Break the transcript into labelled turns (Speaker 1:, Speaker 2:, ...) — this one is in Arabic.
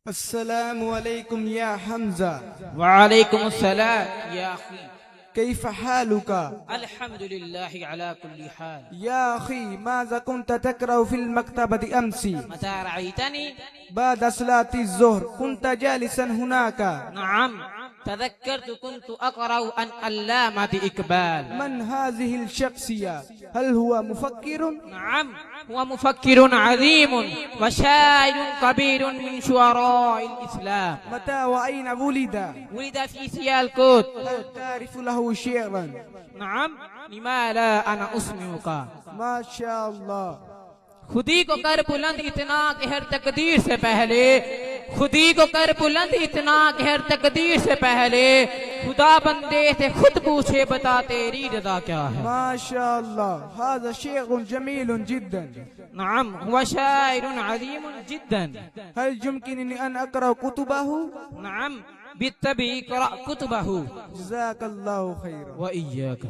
Speaker 1: السلام عليكم يا حمزة.
Speaker 2: وعليكم السلام يا أخي.
Speaker 1: كيف حالك؟
Speaker 2: الحمد لله على كل حال.
Speaker 1: يا أخي ماذا كنت تقرأ في المكتبة أمس؟
Speaker 2: متى رأيتني؟
Speaker 1: بعد صلاة الظهر كنت جالسا هناك.
Speaker 2: نعم، تذكرت كنت أقرأ عن علامة إقبال.
Speaker 1: من هذه الشخصية؟ هل هو مفكر؟
Speaker 2: نعم، هو مفكر عظيم وشاعر كبير من شعراء الإسلام.
Speaker 1: متى وأين ولد؟
Speaker 2: ولد في سيالكوت.
Speaker 1: هل تعرف له شعرا؟
Speaker 2: نعم، لما لا أنا أسمعك.
Speaker 1: ما شاء الله.
Speaker 2: खुदी को कर बुलंद इतना कि हर तकदीर से पहले, खुदी को कर बुलंद इतना कि हर तकदीर से पहले खुदा बंदे से खुद पूछे बता तेरी रजा क्या है.
Speaker 1: ما شاء الله، هذا شيء جميل جدا.
Speaker 2: نعم، هو شاعر عظيم جدا.
Speaker 1: هل يمكنني أن أقرأ كتبه؟
Speaker 2: نعم بالطبع، اقرأ كتبه.
Speaker 1: جزاك الله خيرا.
Speaker 2: وإياك.